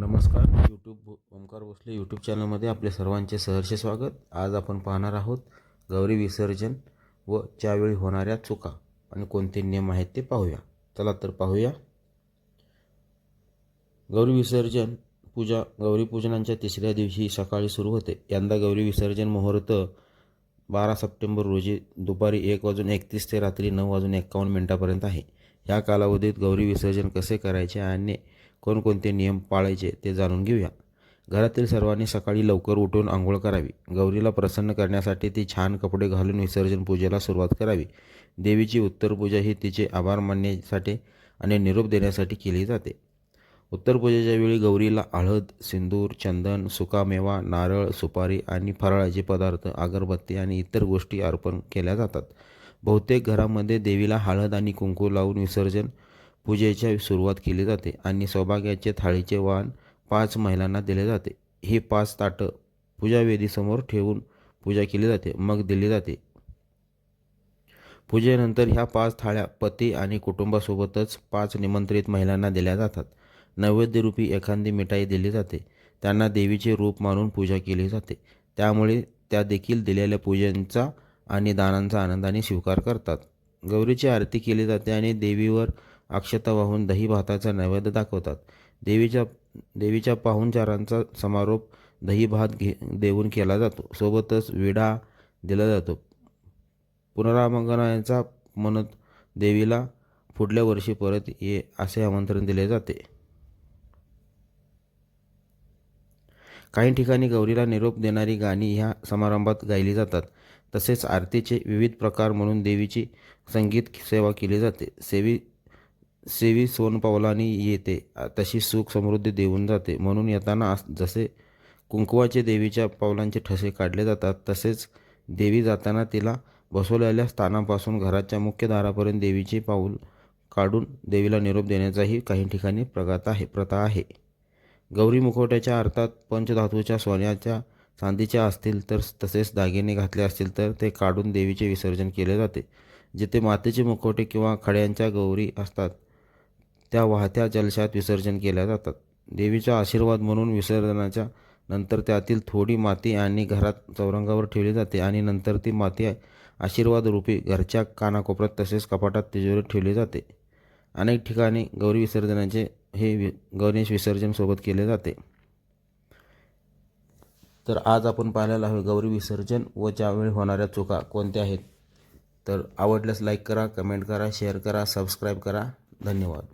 नमस्कार. ओमकार भोसले यूट्यूब चॅनलमध्ये आपले सर्वांचे सहर्ष स्वागत. आज आपण पाहणार आहोत गौरी विसर्जन व त्यावेळी होणाऱ्या चुका आणि कोणते नियम आहेत ते पाहूया. चला तर पाहूया. गौरी विसर्जन पूजा गौरी पूजनाच्या तिसऱ्या दिवशी सकाळी सुरू होते. यंदा गौरी विसर्जन मुहूर्त 12 सप्टेंबर रोजी दुपारी 1:31 ते रात्री 9:51 आहे. या कालावधीत गौरी विसर्जन कसे करायचे आणि कोणकोणते नियम पाळायचे ते जाणून घेऊया. घरातील सर्वांनी सकाळी लवकर उठून आंघोळ करावी. गौरीला प्रसन्न करण्यासाठी ती छान कपडे घालून विसर्जन पूजेला सुरुवात करावी. देवीची उत्तर पूजा ही तिचे आभार मानण्यासाठी आणि निरोप देण्यासाठी केली जाते. उत्तर पूजेच्या वेळी गौरीला हळद, सिंदूर, चंदन, सुकामेवा, नारळ, सुपारी आणि फराळाचे पदार्थ, अगरबत्ती आणि इतर गोष्टी अर्पण केल्या जातात. बहुतेक घरांमध्ये देवीला हळद आणि कुंकू लावून विसर्जन पूजेची सुरुवात केली जाते आणि सौभाग्याचे थाळीचे वाण 5 महिलांना दिले जाते. ही 5 ताटं पूजावेदीसमोर ठेवून पूजा केली जाते, मग दिली जाते. पूजेनंतर ह्या 5 थाळ्या पती आणि कुटुंबासोबतच 5 निमंत्रित महिलांना दिल्या जातात. नैवेद्यरूपी एखादी मिठाई दिली जाते. त्यांना देवीचे रूप मानून पूजा केली जाते, त्यामुळे त्या देखील दिलेल्या पूजांचा आणि दानांचा आनंदाने स्वीकार करतात. गौरीची आरती केली जाते आणि देवीवर अक्षता वाहून दही भाताचा नैवेद्य दाखवतात. देवीच्या पाहुणचारांचा समारोप दही भात देऊन केला जातो. सोबतच विडा दिला जातो. पुनरागमनाचा म्हणत देवीला पुढल्या वर्षी परत ये असे आमंत्रण दिले जाते. काही ठिकाणी गौरीला निरोप देणारी गाणी ह्या समारंभात गायली जातात. तसेच आरतीचे विविध प्रकार म्हणून देवीची संगीत सेवा केली जाते. सेवी सोनपावलांनी येते तशी सुख समृद्धी देऊन जाते म्हणून येताना जसे कुंकवाचे देवीच्या पावलांचे ठसे काढले जातात, तसेच देवी जाताना तिला बसवलेल्या स्थानापासून घराच्या मुख्य दारापर्यंत देवीचे पाऊल काढून देवीला निरोप देण्याचाही काही ठिकाणी प्रथा आहे. गौरी मुखवट्याच्या अर्थात पंचधातूच्या सोन्याच्या, चांदीच्या असतील तर तसेच दागिने घातले असतील तर ते काढून देवीचे विसर्जन केले जाते. जिथे मातीचे मुखवटे किंवा खड्यांच्या गौरी असतात त्या वाहत्या जलशात विसर्जन केल्या जातात. देवीचा आशीर्वाद म्हणून विसर्जनाच्या नंतर त्यातील थोडी माती आणि घरात चौरंगावर ठेवली जाते आणि नंतर ती माती आशीर्वाद रूपी घरच्या कानाकोपऱ्यात तसेच कपाटात तिजोरीत ठेवली जाते. अनेक ठिकाणी गौरी विसर्जनाचे हे गणेश विसर्जन सोबत केले जाते. तर आज आपण पाहिलेलं आहे गौरी विसर्जन व त्यावेळी होणाऱ्या चुका कोणत्या आहेत. तर आवडल्यास लाईक करा, कमेंट करा, शेअर करा, सबस्क्राईब करा. धन्यवाद.